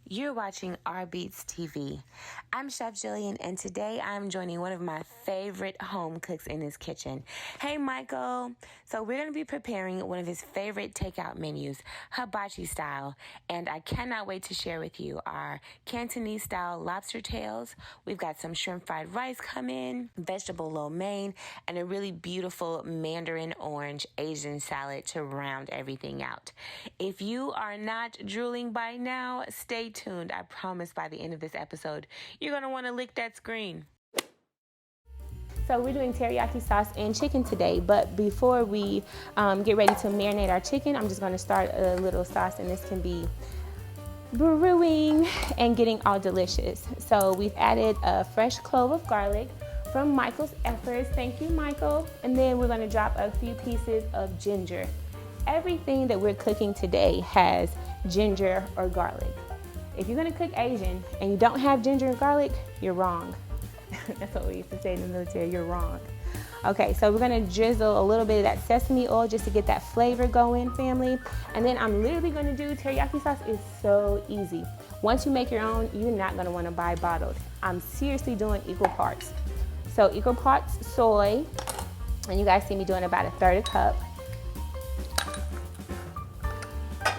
You're watching RBeatz TV. I'm Chef Gillian, and today I'm joining one of my favorite home cooks in his kitchen. Hey, Michael. So we're going to be preparing one of his favorite takeout menus, Hibachi style, and I cannot wait to share with you our Cantonese style lobster tails. We've got some shrimp fried rice coming, vegetable lo mein, and a really beautiful mandarin orange Asian salad to round everything out. If you are not drooling by now, stay tuned. I promise by the end of this episode, you're going to want to lick that screen. So we're doing teriyaki sauce and chicken today, but before we get ready to marinate our chicken, I'm just going to start a little sauce, and this can be brewing and getting all delicious. So we've added a fresh clove of garlic from Michael's efforts. Thank you, Michael. And then we're going to drop a few pieces of ginger. Everything that we're cooking today has ginger or garlic. If you're gonna cook Asian and you don't have ginger and garlic, you're wrong. That's what we used to say in the military, you're wrong. Okay, so we're gonna drizzle a little bit of that sesame oil just to get that flavor going, family. And then I'm literally gonna do teriyaki sauce. It's so easy. Once you make your own, you're not gonna wanna buy bottled. I'm seriously doing equal parts. So equal parts soy, and you guys see me doing about 1/3 cup.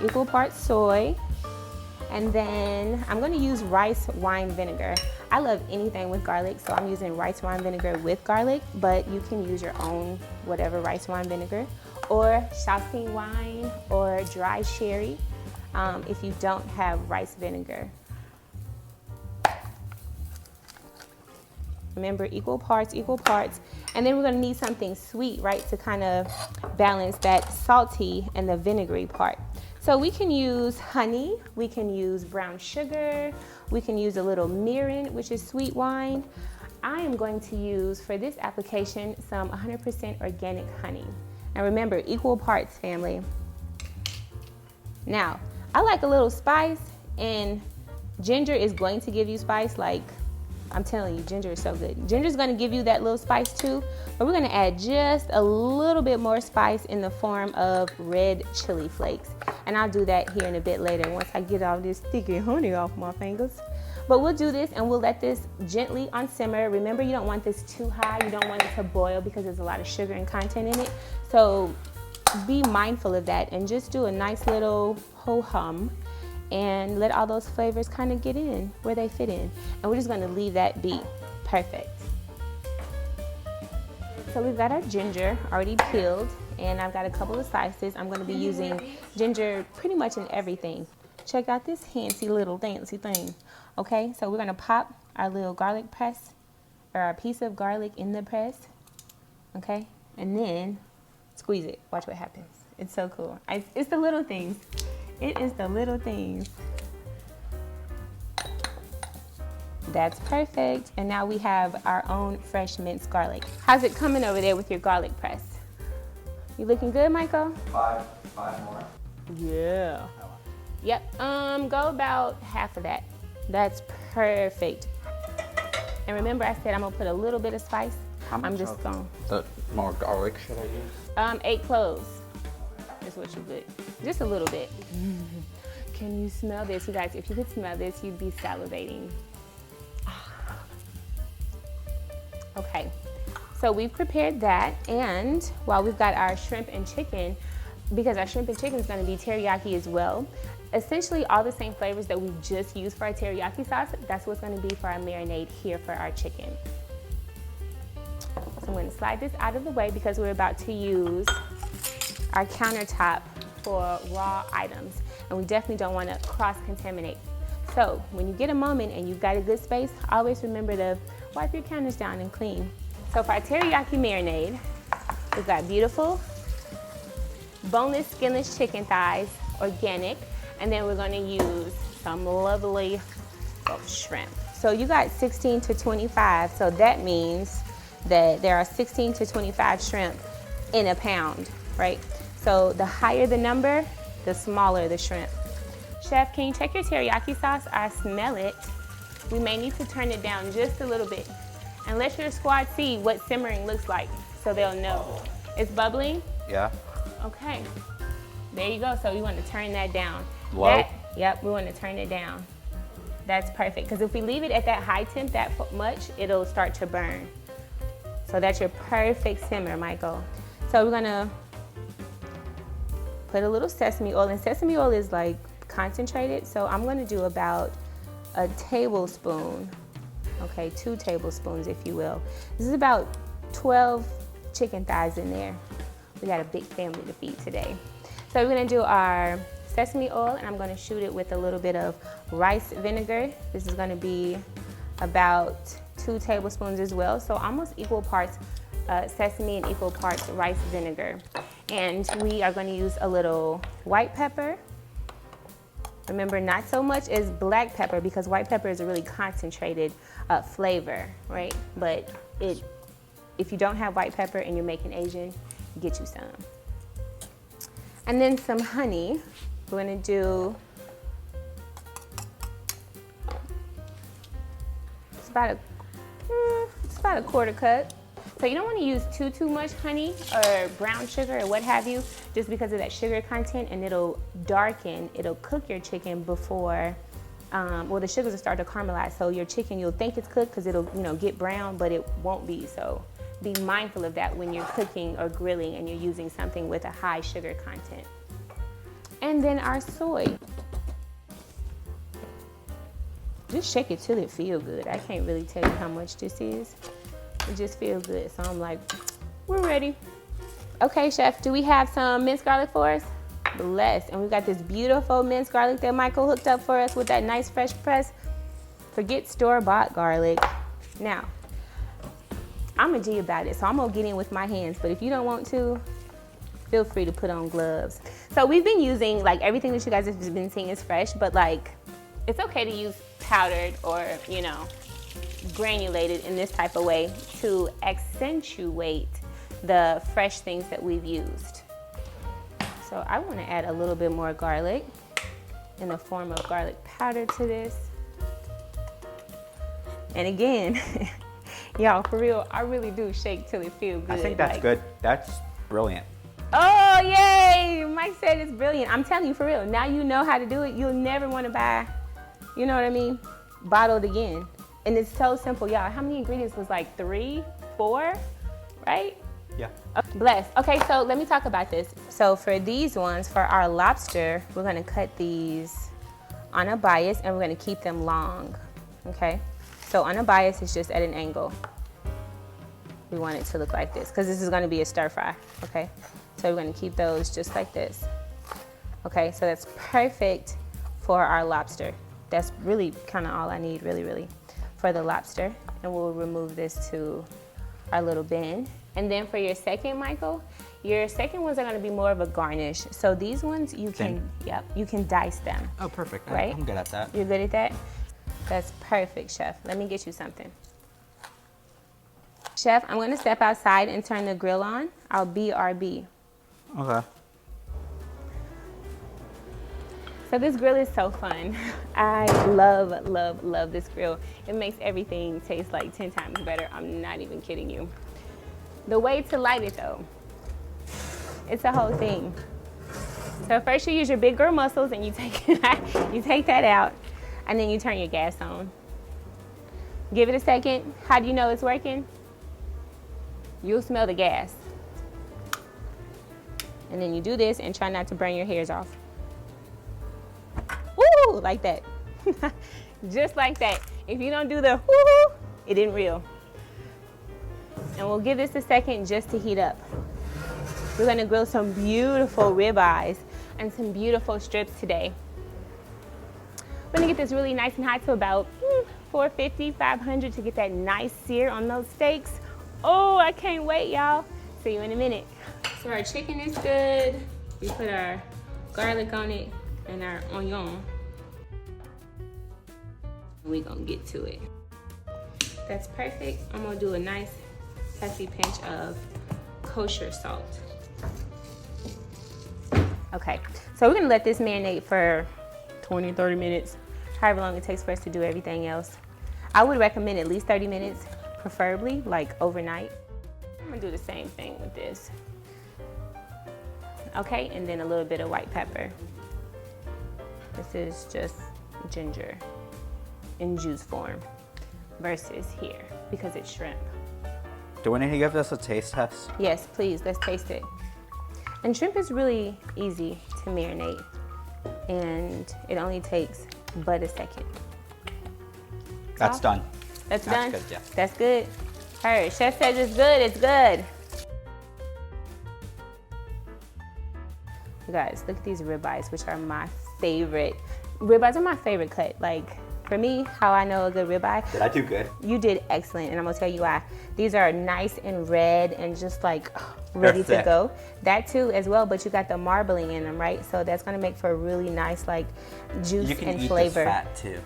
Equal parts soy. And then I'm gonna use rice wine vinegar. I love anything with garlic, so I'm using rice wine vinegar with garlic, but you can use your own whatever rice wine vinegar, or Shaoxing wine, or dry sherry, if you don't have rice vinegar. Remember, equal parts, equal parts. And then we're gonna need something sweet, right, to kind of balance that salty and the vinegary part. So we can use honey, we can use brown sugar, we can use a little mirin, which is sweet wine. I am going to use, for this application, some 100% organic honey. And remember, equal parts, family. Now, I like a little spice, and ginger is going to give you spice. Like, I'm telling you, ginger is so good. Ginger is going to give you that little spice too, but we're going to add just a little bit more spice in the form of red chili flakes. And I'll do that here in a bit later once I get all this sticky honey off my fingers. But we'll do this and we'll let this gently on simmer. Remember, you don't want this too high. You don't want it to boil because there's a lot of sugar and content in it. So be mindful of that and just do a nice little ho-hum and let all those flavors kind of get in where they fit in. And we're just gonna leave that be. Perfect. So we've got our ginger already peeled, and I've got a couple of slices. I'm gonna be using ginger pretty much in everything. Check out this fancy thing. Okay, so we're gonna pop our little garlic press, or our piece of garlic in the press, okay? And then squeeze it, watch what happens. It's so cool. It's the little things. It is the little things. That's perfect. And now we have our own fresh minced garlic. How's it coming over there with your garlic press? You looking good, Michael? Five more. Yeah. Yep, go about half of that. That's perfect. And remember I said I'm gonna put a little bit of spice. I'm just gonna. The more garlic should I use? 8 cloves. Is what you put. Just a little bit. Can you smell this? You guys, if you could smell this, you'd be salivating. Okay, so we've prepared that, and while we've got our shrimp and chicken, because our shrimp and chicken is going to be teriyaki as well, essentially all the same flavors that we just used for our teriyaki sauce, that's what's going to be for our marinade here for our chicken. So I'm going to slide this out of the way because we're about to use our countertop for raw items, and we definitely don't want to cross-contaminate. So when you get a moment and you've got a good space, always remember to wipe your counters down and clean. So for our teriyaki marinade, we've got beautiful boneless, skinless chicken thighs, organic, and then we're going to use some lovely shrimp. So you got 16 to 25, so that means that there are 16 to 25 shrimp in a pound, right? So the higher the number, the smaller the shrimp. Chef, can you check your teriyaki sauce? I smell it. We may need to turn it down just a little bit and let your squad see what simmering looks like so they'll know. It's bubbling? Yeah. Okay. There you go. So you want to turn that down. Low? Yep, we want to turn it down. That's perfect, because if we leave it at that high temp that much, it'll start to burn. So that's your perfect simmer, Michael. So we're gonna put a little sesame oil, and sesame oil is like concentrated, so I'm gonna do about a tablespoon, okay, 2 tablespoons if you will. This is about 12 chicken thighs in there. We got a big family to feed today. So we're gonna do our sesame oil, and I'm gonna shoot it with a little bit of rice vinegar. This is gonna be about 2 tablespoons as well, so almost equal parts sesame and equal parts rice vinegar. And we are gonna use a little white pepper. Remember, not so much as black pepper, because white pepper is a really concentrated flavor, right? But if you don't have white pepper and you're making Asian, get you some. And then some honey. We're gonna do, it's about a quarter cup. So you don't want to use too much honey or brown sugar or what have you, just because of that sugar content, and it'll cook your chicken before, well, the sugars will start to caramelize. So your chicken, you'll think it's cooked because it'll, get brown, but it won't be. So be mindful of that when you're cooking or grilling and you're using something with a high sugar content. And then our soy. Just shake it till it feels good. I can't really tell you how much this is. It just feels good. So I'm like, we're ready. Okay, chef, do we have some minced garlic for us? Bless. And we got this beautiful minced garlic that Michael hooked up for us with that nice fresh press. Forget store-bought garlic. Now, I'm a G about it, so I'm gonna get in with my hands, but if you don't want to, feel free to put on gloves. So we've been using, like, everything that you guys have been seeing is fresh, but like, it's okay to use powdered or, granulated in this type of way to accentuate the fresh things that we've used. So I want to add a little bit more garlic in the form of garlic powder to this. And again, y'all, for real, I really do shake till it feels good. I think that's good. That's brilliant. Oh, yay! Mike said it's brilliant. I'm telling you, for real. Now you know how to do it. You'll never want to buy, you know what I mean, bottled again. And it's so simple, y'all. How many ingredients was like 3, 4, right? Yeah. Bless. Okay, so let me talk about this. So for these ones, for our lobster, we're gonna cut these on a bias, and we're gonna keep them long, okay? So on a bias, it's just at an angle. We want it to look like this, because this is gonna be a stir fry, okay? So we're gonna keep those just like this. Okay, so that's perfect for our lobster. That's really kind of all I need, really, for the lobster. And we'll remove this to our little bin. And then for your second, Michael, your second ones are gonna be more of a garnish. So these ones, you can, you can dice them. Oh, perfect. Right? I'm good at that. You're good at that? That's perfect, chef. Let me get you something. Chef, I'm gonna step outside and turn the grill on. I'll BRB. Okay. So this grill is so fun. I love this grill. It makes everything taste like 10 times better. I'm not even kidding you. The way to light it though, it's a whole thing. So first you use your big girl muscles and you take that out, and then you turn your gas on. Give it a second. How do you know it's working? You'll smell the gas. And then you do this and try not to burn your hairs off. Woo, like that. Just like that. If you don't do the woo, it didn't reel. And we'll give this a second just to heat up. We're gonna grill some beautiful ribeyes and some beautiful strips today. We're gonna get this really nice and hot to about 450, 500 to get that nice sear on those steaks. Oh, I can't wait, y'all. See you in a minute. So our chicken is good. We put our garlic on it and our onion. We're gonna get to it. That's perfect. I'm gonna do a nice hefty pinch of kosher salt. Okay, so we're gonna let this marinate for 20, 30 minutes, however long it takes for us to do everything else. I would recommend at least 30 minutes, preferably like overnight. I'm gonna do the same thing with this. Okay, and then a little bit of white pepper. This is just ginger. in juice form versus here because it's shrimp. Do we need to give this a taste test? Yes, please, let's taste it. And shrimp is really easy to marinate, and it only takes but a second. That's done. That's done? Good, yeah. That's good. Her chef says it's good, it's good. You guys, look at these ribeyes, which are my favorite. Ribeyes are my favorite cut. Like, for me, how I know a good ribeye. Did I do good? You did excellent, and I'm gonna tell you why. These are nice and red and just like ready to go. That too as well, but you got the marbling in them, right? So that's gonna make for a really nice like juice You can and eat flavor. this fat too.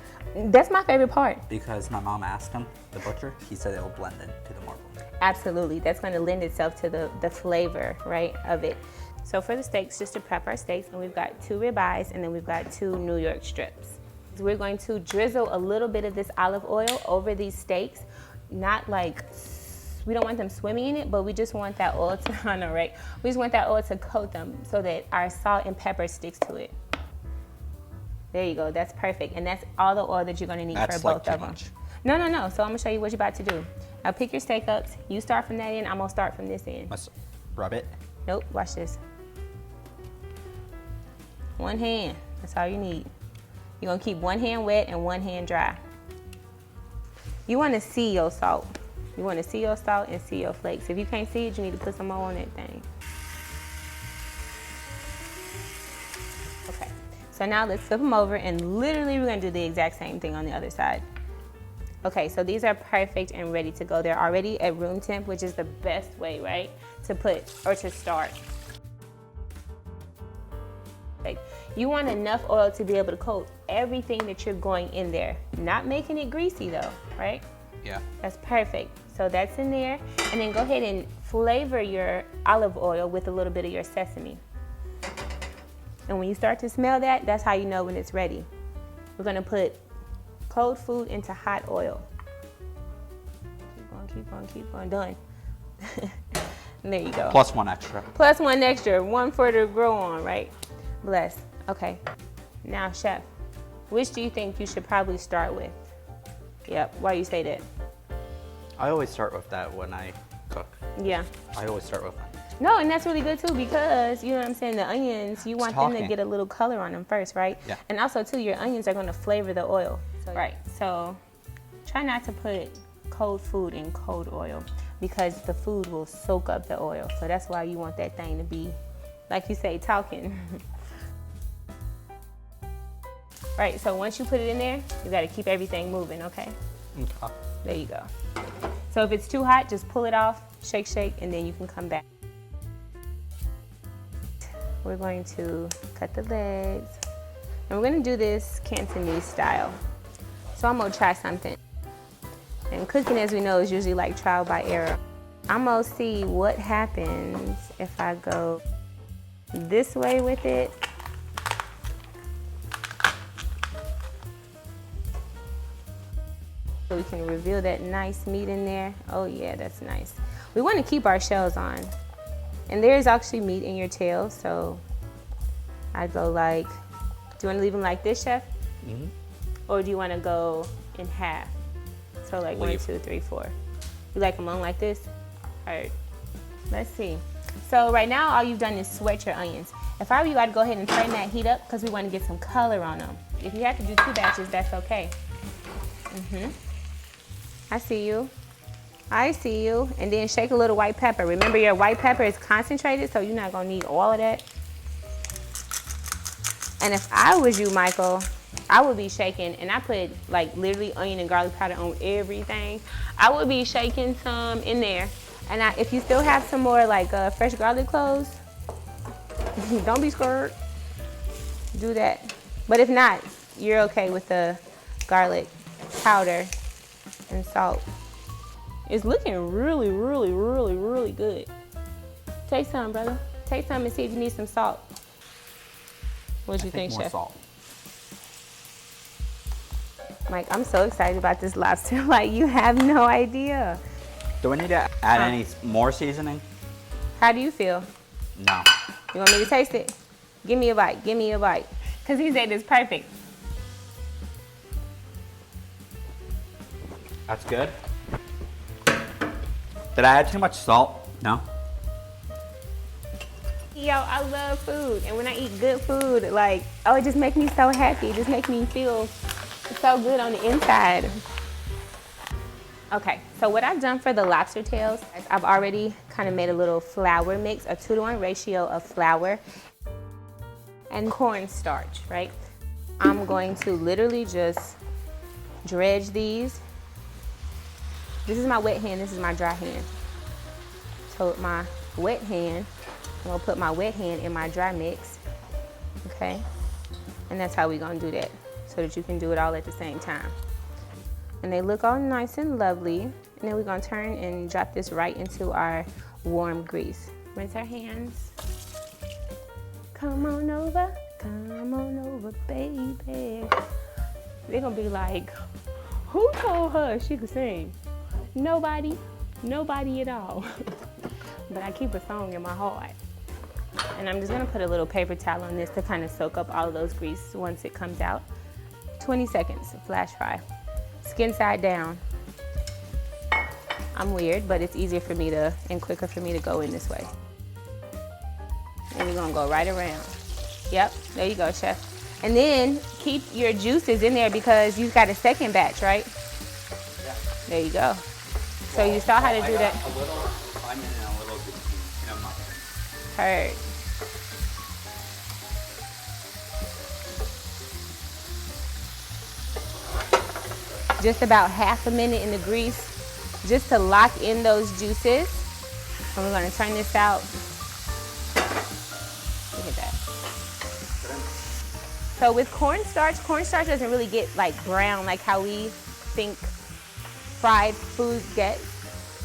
That's my favorite part. Because my mom asked him, the butcher, he said it will blend into the marbling. Absolutely, that's gonna lend itself to the flavor, right, of it. So for the steaks, just to prep our steaks, and we've got 2 ribeyes and then we've got 2 New York strips. We're going to drizzle a little bit of this olive oil over these steaks, not like, we don't want them swimming in it, but we just want that oil to, I know, right? We just want that oil to coat them so that our salt and pepper sticks to it. There you go, that's perfect. And that's all the oil that you're gonna need for both of them. Much. No. So I'm gonna show you what you're about to do. Now pick your steak ups. You start from that end, I'm gonna start from this end. Let's rub it. Nope, watch this. One hand, that's all you need. You're gonna keep one hand wet and one hand dry. You wanna see your salt. You wanna see your salt and see your flakes. If you can't see it, you need to put some more on that thing. Okay, so now let's flip them over and literally we're gonna do the exact same thing on the other side. Okay, so these are perfect and ready to go. They're already at room temp, which is the best way, right? To put, or to start. Like, you want enough oil to be able to coat everything that you're going in there. Not making it greasy though, right? Yeah. That's perfect. So that's in there. And then go ahead and flavor your olive oil with a little bit of your sesame. And when you start to smell that, that's how you know when it's ready. We're gonna put cold food into hot oil. Keep on, done. There you go. Plus 1 extra. Plus 1 extra, 1 for it to grow on, right? Bless. Okay. Now, chef, which do you think you should probably start with? Yep. Why you say that? I always start with that when I cook. Yeah. I always start with that. No, and that's really good too because, you know what I'm saying, the onions, you want them to get a little color on them first, right? Yeah. And also too, your onions are going to flavor the oil. So, right. So try not to put cold food in cold oil because the food will soak up the oil. So that's why you want that thing to be, like you say, talking. Right, so once you put it in there, you gotta keep everything moving, okay? Okay. There you go. So if it's too hot, just pull it off, shake, and then you can come back. We're going to cut the legs. And we're gonna do this Cantonese style. So I'm gonna try something. And cooking, as we know, is usually like trial by error. I'm gonna see what happens if I go this way with it. So we can reveal that nice meat in there. Oh yeah, that's nice. We want to keep our shells on. And there's actually meat in your tail, so I go like, do you want to leave them like this, chef? Mm-hmm. Or do you want to go in half? So like 1, 2, 3, 4. You like them long like this? All right, let's see. So right now, all you've done is sweat your onions. If I were you, I'd go ahead and turn that heat up because we want to get some color on them. If you have to do 2 batches, that's okay. I see you. I see you. And then shake a little white pepper. Remember, your white pepper is concentrated, so you're not gonna need all of that. And if I was you, Michael, I would be shaking, and I put like literally onion and garlic powder on everything. I would be shaking some in there. And if you still have some more like fresh garlic cloves, don't be scared. Do that. But if not, you're okay with the garlic powder and salt. It's looking really, really, really, really good. Take some, brother. Take some and see if you need some salt. What do you think, more chef? Salt. Mike, I'm so excited about this lobster. Like, you have no idea. Do we need to add any more seasoning? How do you feel? No. You want me to taste it? Give me a bite. Give me a bite. Because he said it's perfect. That's good. Did I add too much salt? No? Yo, I love food, and when I eat good food, like, oh, it just makes me so happy. It just makes me feel so good on the inside. Okay, so what I've done for the lobster tails is I've already kind of made a little flour mix, a 2-to-1 ratio of flour and cornstarch, right? I'm going to literally just dredge these. This is my wet hand, this is my dry hand. So with my wet hand, I'm gonna put my wet hand in my dry mix, okay? And that's how we're gonna do that, so that you can do it all at the same time. And they look all nice and lovely. And then we're gonna turn and drop this right into our warm grease. Rinse our hands. Come on over, baby. They're gonna be like, who told her she could sing? Nobody at all. But I keep a song in my heart. And I'm just gonna put a little paper towel on this to kind of soak up all of those grease once it comes out. 20 seconds, flash fry. Skin side down. I'm weird, but it's easier for me to, and quicker for me to go in this way. And we're gonna go right around. Yep, there you go, chef. And then keep your juices in there because you've got a second batch, right? Yeah. There you go. So you saw how to do that. A little onion and a little zucchini in a muffin. Heard. Just about half a minute in the grease, just to lock in those juices. And we're gonna turn this out. Look at that. So with cornstarch doesn't really get like brown like how we think fried foods get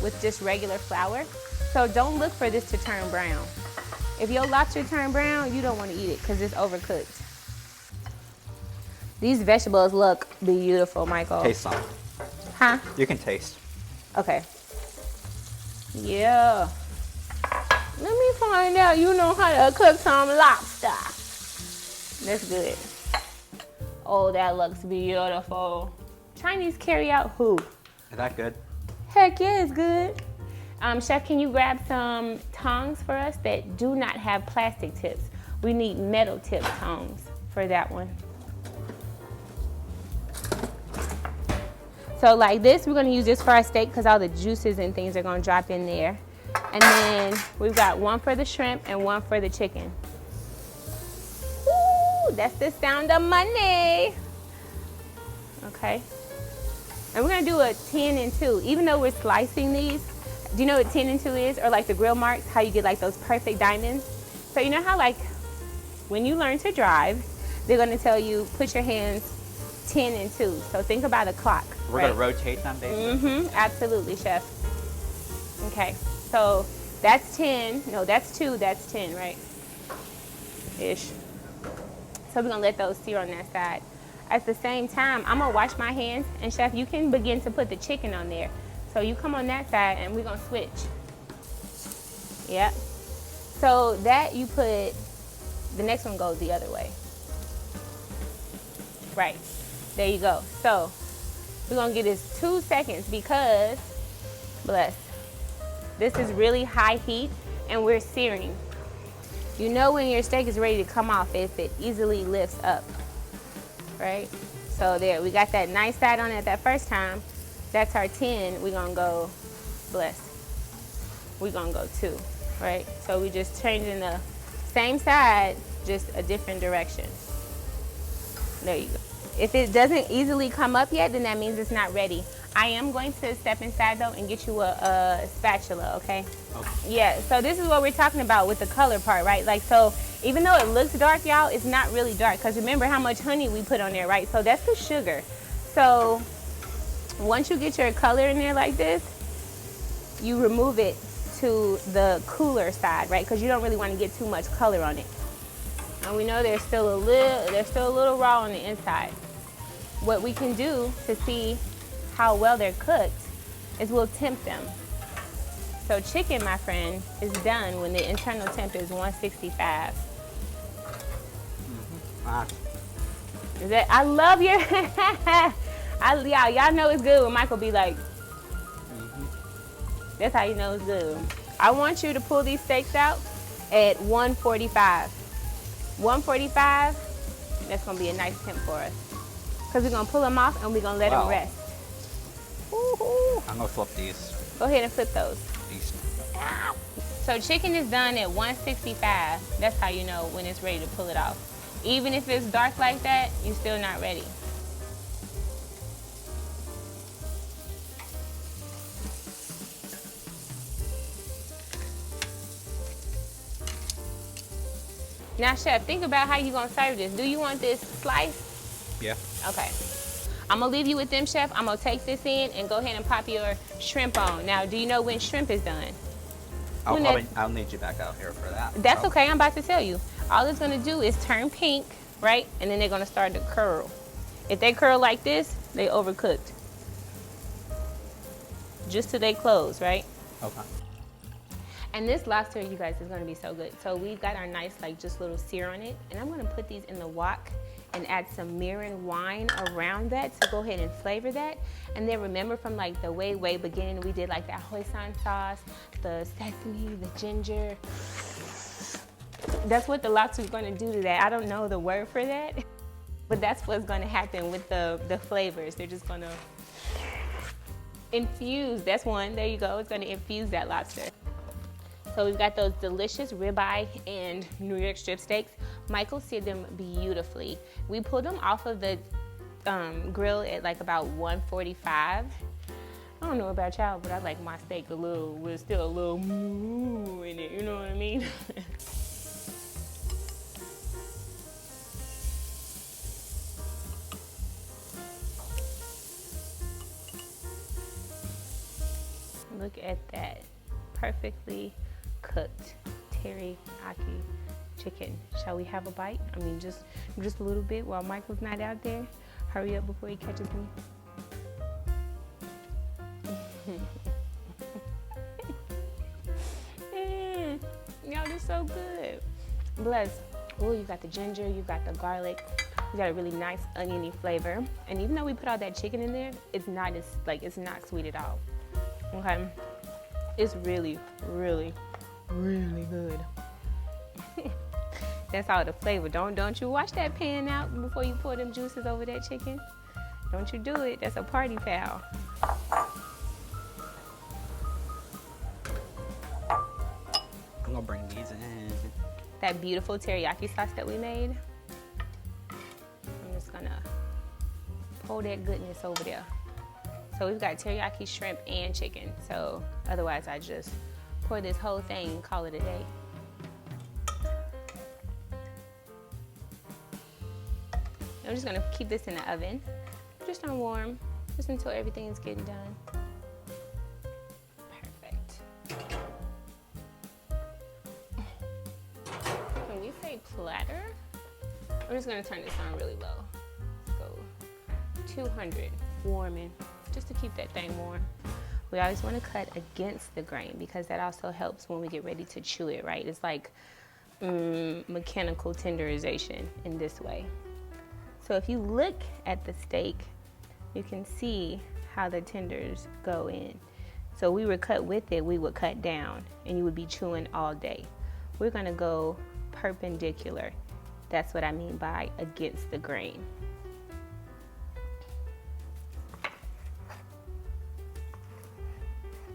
with just regular flour. So don't look for this to turn brown. If your lobster turn brown, you don't want to eat it because it's overcooked. These vegetables look beautiful, Michael. Taste some. Huh? You can taste. Okay. Yeah. Let me find out you know how to cook some lobster. That's good. Oh, that looks beautiful. Chinese carry out who? Is that good? Heck yeah, it's good. Chef, can you grab some tongs for us that do not have plastic tips? We need metal tip tongs for that one. So like this, we're gonna use this for our steak because all the juices and things are gonna drop in there. And then we've got one for the shrimp and one for the chicken. Ooh, that's the sound of money. Okay. And we're gonna do a 10 and 2. Even though we're slicing these, do you know what 10 and 2 is? Or like the grill marks, how you get like those perfect diamonds? So you know how like when you learn to drive, they're gonna tell you put your hands 10 and 2. So think about a clock. We're gonna rotate them, basically. Absolutely, chef. Okay, so that's 10. No, that's 2, that's 10, right? Ish. So we're gonna let those sear on that side. At the same time, I'm gonna wash my hands, and chef, you can begin to put the chicken on there. So you come on that side, and we're gonna switch. Yep. So that you put, the next one goes the other way. Right, there you go. So we're gonna give this 2 seconds because, bless, this is really high heat and we're searing. You know when your steak is ready to come off if it easily lifts up, right? So there, we got that nice side on it that first time. That's our 10, we're gonna go, bless, we're gonna go 2, right? So we just changing the same side, just a different direction. There you go. If it doesn't easily come up yet, then that means it's not ready. I am going to step inside though and get you a spatula, okay? Okay. Yeah, so this is what we're talking about with the color part, right? Like, so even though it looks dark, y'all, it's not really dark because remember how much honey we put on there, right? So that's the sugar. So once you get your color in there like this, you remove it to the cooler side, right? Because you don't really want to get too much color on it. And we know they're still a little raw on the inside. What we can do to see how well they're cooked is we'll temp them. So chicken, my friend, is done when the internal temp is 165. Wow. Is that, I love your, Y'all know it's good when Michael be like, that's how you know it's good. I want you to pull these steaks out at 145. 145, that's gonna be a nice temp for us. Because we're gonna pull them off and we're gonna let them rest. Woo-hoo. I'm gonna flip these. Go ahead and flip those. These. So chicken is done at 165. That's how you know when it's ready to pull it off. Even if it's dark like that, you're still not ready. Now, Chef, think about how you're gonna serve this. Do you want this sliced? Yeah. Okay. I'm gonna leave you with them, Chef. I'm gonna take this in and go ahead and pop your shrimp on. Now, do you know when shrimp is done? I'll need you back out here for that. That's okay, I'm about to tell you. All it's gonna do is turn pink, right? And then they're gonna start to curl. If they curl like this, they overcooked. Just till they close, right? Okay. And this lobster, you guys, is gonna be so good. So we've got our nice, like, just little sear on it. And I'm gonna put these in the wok and add some mirin wine around that to go ahead and flavor that. And then remember from like the way beginning, we did like that hoisin sauce, the sesame, the ginger. That's what the lobster is gonna do to that. I don't know the word for that, but that's what's gonna happen with the flavors. They're just gonna infuse, that's one, there you go. It's gonna infuse that lobster. So we've got those delicious ribeye and New York strip steaks. Michael seared them beautifully. We pulled them off of the grill at like about 145. I don't know about y'all, but I like my steak with still a little moo in it, you know what I mean? Look at that, perfectly cooked teriyaki chicken. Shall we have a bite? I mean, just a little bit while Michael's not out there. Hurry up before he catches me. Y'all, this so good. Bless. Oh, you got the ginger, you got the garlic. You got a really nice oniony flavor. And even though we put all that chicken in there, it's not sweet at all. Okay, it's really, really, really good. That's all the flavor. Don't you wash that pan out before you pour them juices over that chicken. Don't you do it. That's a party foul. I'm gonna bring these in. That beautiful teriyaki sauce that we made. I'm just gonna pour that goodness over there. So we've got teriyaki shrimp and chicken. So otherwise I just pour this whole thing and call it a day. I'm just gonna keep this in the oven, just on warm, just until everything is getting done. Perfect. When we say platter, I'm just gonna turn this on really low. Let's go 200, warming, just to keep that thing warm. We always wanna cut against the grain because that also helps when we get ready to chew it, right? It's like mechanical tenderization in this way. So if you look at the steak, you can see how the tenders go in. So we would cut with it, we would cut down, and you would be chewing all day. We're gonna go perpendicular. That's what I mean by against the grain.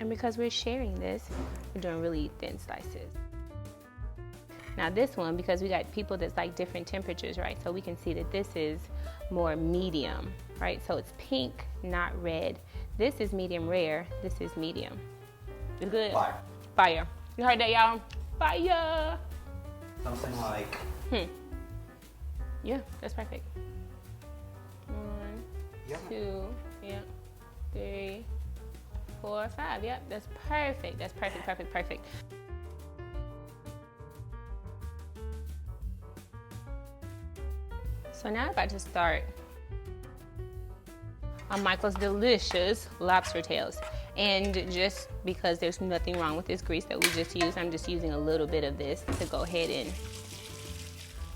And because we're sharing this, we're doing really thin slices. Now this one, because we got people that's like different temperatures, right? So we can see that this is more medium, right? So it's pink, not red. This is medium rare, this is medium. It's good? Fire. Fire. You heard that, y'all? Fire! Something like... Yeah, that's perfect. 1, 2, yeah, 3, 4, 5, yep, that's perfect. That's perfect, perfect, perfect. So now I'm about to start on Michael's delicious lobster tails. And just because there's nothing wrong with this grease that we just used, I'm just using a little bit of this to go ahead and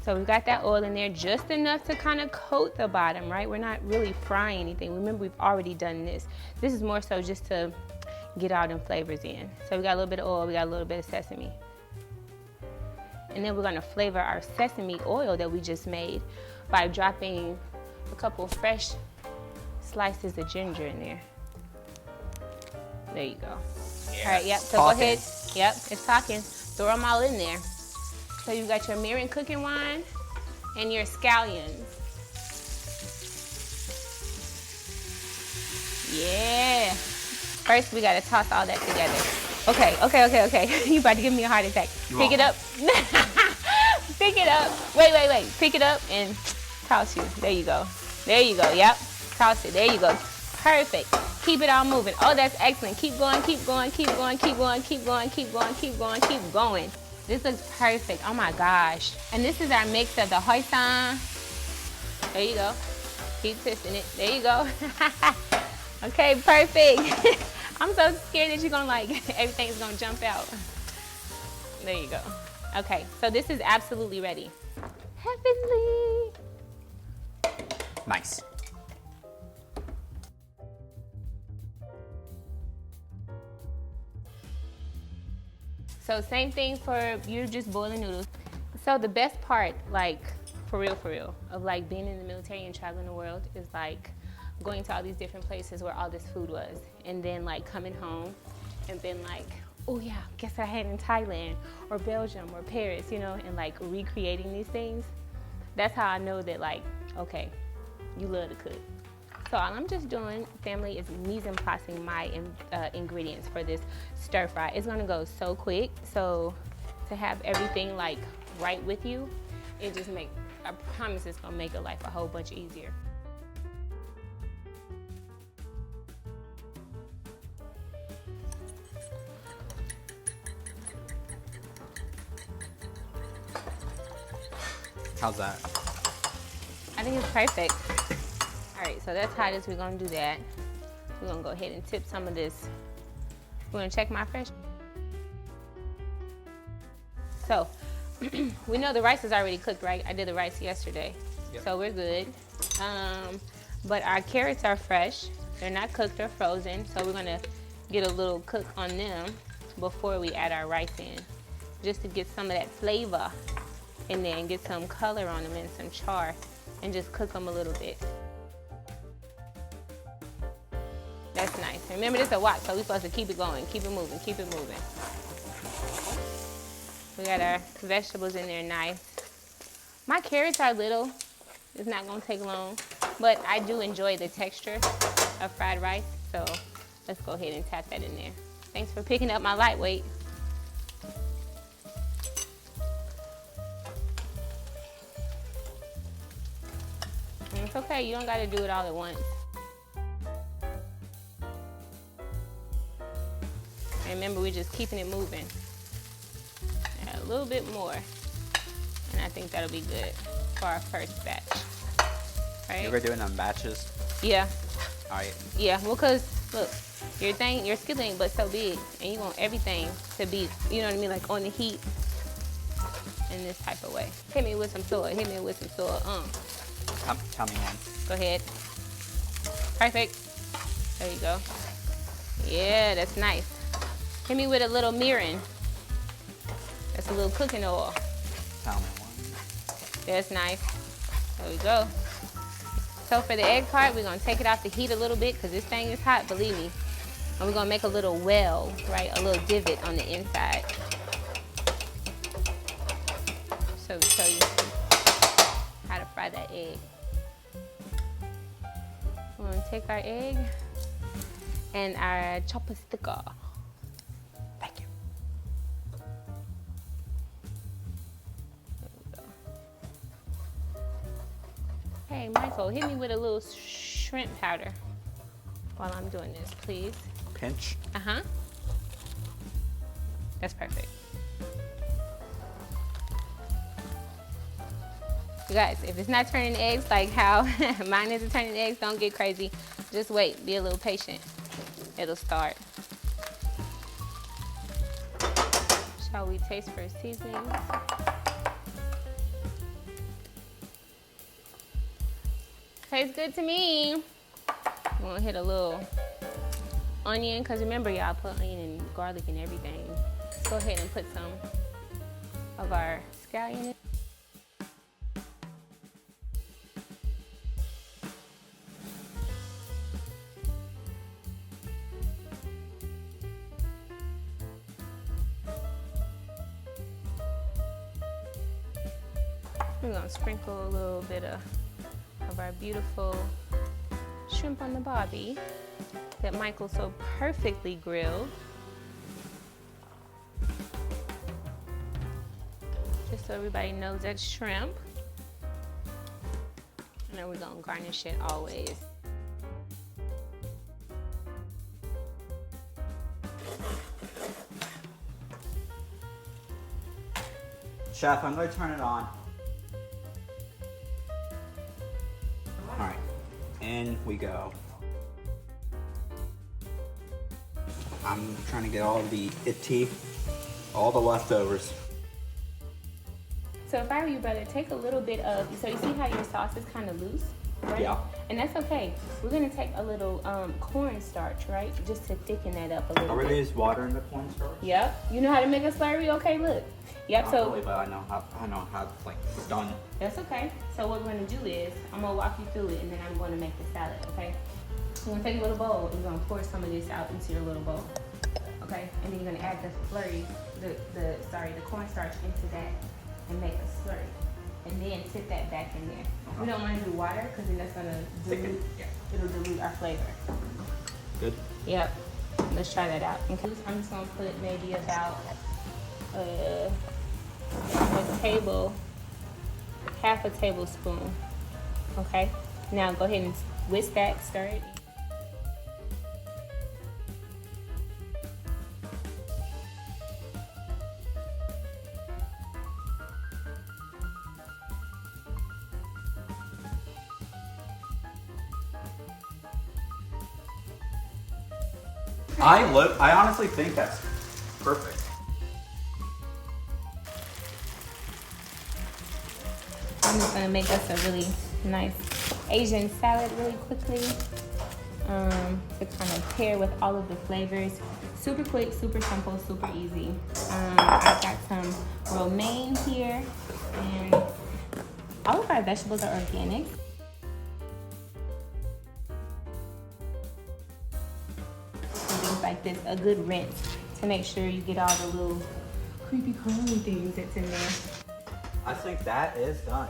So we got that oil in there, just enough to kind of coat the bottom, right? We're not really frying anything. Remember, we've already done this. This is more so just to get all them flavors in. So we got a little bit of oil, we got a little bit of sesame. And then we're gonna flavor our sesame oil that we just made by dropping a couple fresh slices of ginger in there. There you go. Yeah, all right, yep, so talking. Go ahead. Yep, it's talking. Throw them all in there. So you got your mirin cooking wine and your scallions. Yeah. First, we gotta toss all that together. Okay. You about to give me a heart attack. Pick it up. Pick it up. Wait. Pick it up and toss you. There you go. Yep. Toss it. There you go. Perfect. Keep it all moving. Oh, that's excellent. Keep going. This looks perfect. Oh my gosh. And this is our mix of the hoisin. There you go. Keep twisting it. There you go. Okay, perfect. I'm so scared that you're gonna everything's gonna jump out. There you go. Okay, so this is absolutely ready. Heavenly. Nice. So same thing for you just boiling noodles. So the best part, for real, of being in the military and traveling the world is going to all these different places where all this food was, and then coming home and being oh yeah, guess what I had in Thailand or Belgium or Paris, and recreating these things. That's how I know that okay, you love to cook. So all I'm just doing, family, is mise en placing my ingredients for this stir fry. It's gonna go so quick, so to have everything right with you, it just I promise it's gonna make your life a whole bunch easier. How's that? I think it's perfect. All right, so that's hot as we're gonna do that. We're gonna go ahead and tip some of this. We're gonna check my fresh. So, we know the rice is already cooked, right? I did the rice yesterday, yep. So we're good. But our carrots are fresh. They're not cooked or frozen, so we're gonna get a little cook on them before we add our rice in, just to get some of that flavor in there and get some color on them and some char, and just cook them a little bit. That's nice. Remember, this is a wok, so we're supposed to keep it going, keep it moving. We got our vegetables in there nice. My carrots are little. It's not gonna take long, but I do enjoy the texture of fried rice, so let's go ahead and tap that in there. Thanks for picking up my lightweight. And it's okay, you don't gotta do it all at once. And remember, we're just keeping it moving. Add a little bit more, and I think that'll be good for our first batch. Right? You ever doing them batches? Yeah. All right. Yeah, well, cause look, your skillet ain't but so big, and you want everything to be, you know what I mean, on the heat in this type of way. Hit me with some soy. Tell me one. Go ahead. Perfect. There you go. Yeah, that's nice. Hit me with a little mirin. That's a little cooking oil. Tell me one. That's nice. There we go. So for the egg part, we're gonna take it off the heat a little bit because this thing is hot, believe me. And we're gonna make a little well, right? A little divot on the inside. So to show you how to fry that egg. We're gonna take our egg and our chopper sticker. Thank you. Hey, Michael, hit me with a little shrimp powder while I'm doing this, please. Pinch. Uh-huh. That's perfect. You guys, if it's not turning eggs like how mine isn't turning eggs, don't get crazy. Just wait, be a little patient. It'll start. Shall we taste for seasoning? Tastes good to me. I'm gonna hit a little onion, because remember y'all put onion and garlic and everything. Let's go ahead and put some of our scallion in. We're gonna sprinkle a little bit of our beautiful shrimp on the barbie that Michael so perfectly grilled. Just so everybody knows that's shrimp. And then we're gonna garnish it always. Chef, I'm going to turn it on. All right, in we go. I'm trying to get all the leftovers. So if I were you, brother, take a little bit of, so you see how your sauce is kind of loose, right? Yeah. And that's okay. We're gonna take a little cornstarch, right? Just to thicken that up a little Are we bit. going to use water in the cornstarch? Yep. You know how to make a slurry? Okay, look. Yep, Not so really, but I know how like it's done. that's okay. So what we're gonna do is, I'm gonna walk you through it and then I'm gonna make the salad, okay? You're gonna take a little bowl and you're gonna pour some of this out into your little bowl. Okay? And then you're gonna add the slurry, the cornstarch into that and make a slurry. And then tip that back in there. We don't wanna do water because then that's gonna dilute, it'll dilute our flavor. Good. Yep. Let's try that out. Okay. I'm just gonna put maybe about half a tablespoon. Okay. Now go ahead and whisk that, stir it. I honestly think that's perfect. I'm just gonna make us a really nice Asian salad really quickly to kind of pair with all of the flavors. Super quick, super simple, super easy. I've got some romaine here, and all of our vegetables are organic. Things like this, a good rinse to make sure you get all the little creepy crawly things that's in there. I think that is done.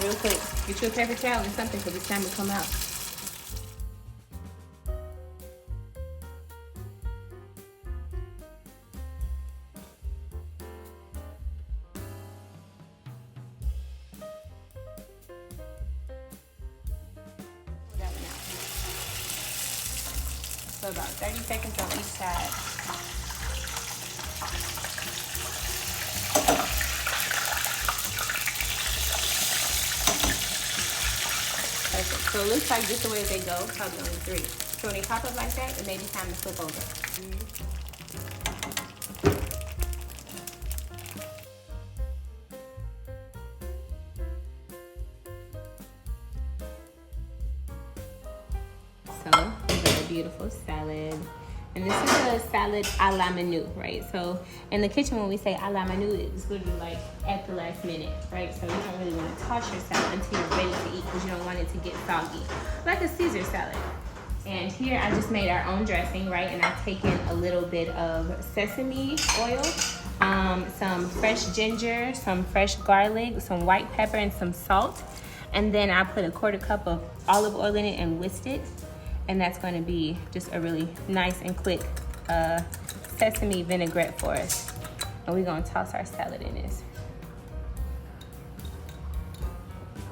Real quick, get you a paper towel and something because it's time to come out. That one out. So about 30 seconds on each side. Perfect. So it looks like just the way they go, probably only 3. So when they pop up like that, it may be time to flip over. So we got a beautiful salad. And this is a salad a la menu, right? So in the kitchen, when we say a la menu, it's literally like at the last minute, right? So you don't really want to toss your salad until you're ready to eat because you don't want it to get soggy, like a Caesar salad. And here I just made our own dressing, right? And I've taken a little bit of sesame oil some fresh ginger, some fresh garlic, some white pepper, and some salt. And then I put a 1/4 cup of olive oil in it and whisked it. And that's gonna be just a really nice and quick sesame vinaigrette for us. And we're gonna toss our salad in this.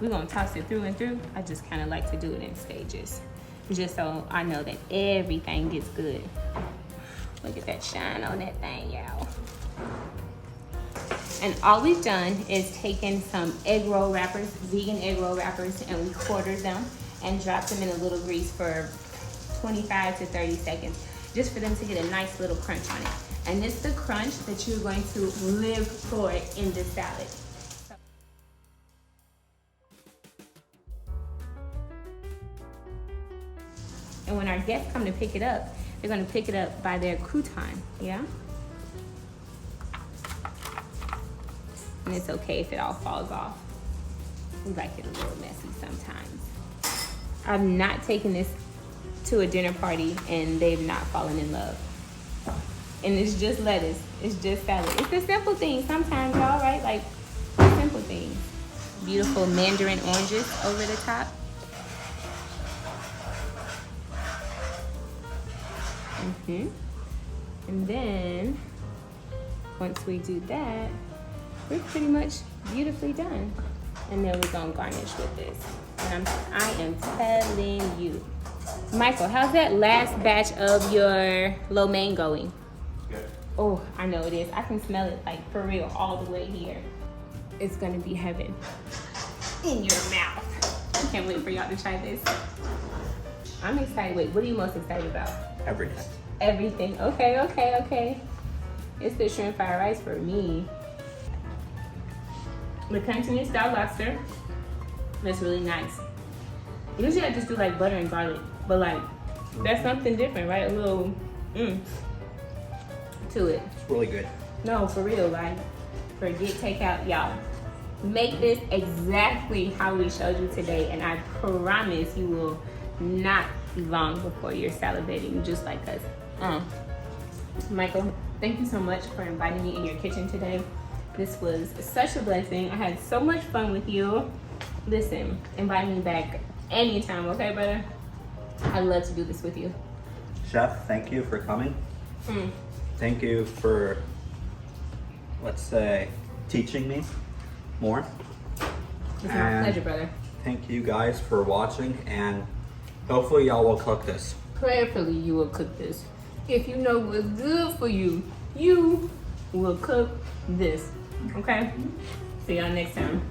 We're gonna toss it through and through. I just kinda like to do it in stages, just so I know that everything gets good. Look at that shine on that thing, y'all. And all we've done is taken some egg roll wrappers, vegan egg roll wrappers, and we quartered them and dropped them in a little grease for 25 to 30 seconds, just for them to get a nice little crunch on it. And it's the crunch that you're going to live for in this salad. And when our guests come to pick it up, they're gonna pick it up by their crouton, yeah? And it's okay if it all falls off. We like it a little messy sometimes. I've not taken this to a dinner party and they've not fallen in love. And it's just lettuce, it's just salad. It's the simple things sometimes, y'all, right? Like, the simple things. Beautiful mandarin oranges over the top. And then, once we do that, we're pretty much beautifully done. And then we're gonna garnish with this. And I am telling you. Michael, how's that last batch of your lo mein going? Good. Oh, I know it is. I can smell it, like, for real, all the way here. It's gonna be heaven in your mouth. I can't wait for y'all to try this. I'm excited. Wait, what are you most excited about? Everything. Everything. Okay. It's the shrimp fried rice for me. The Cantonese style lobster. That's really nice. Usually I just do like butter and garlic, but like that's something different, right? A little to it. It's really good. No, for real, like forget takeout, y'all. Make this exactly how we showed you today, and I promise you will not be long before you're salivating just like us. Michael, thank you so much for inviting me in your kitchen today. This was such a blessing. I had so much fun with you. Listen, invite me back anytime, okay, brother? I'd love to do this with you. Chef, thank you for coming. Thank you for, let's say, teaching me more. It's my pleasure, brother. Thank you guys for watching, and hopefully y'all will cook this. Prayerfully, you will cook this. If you know what's good for you, you will cook this. Okay? See y'all next time.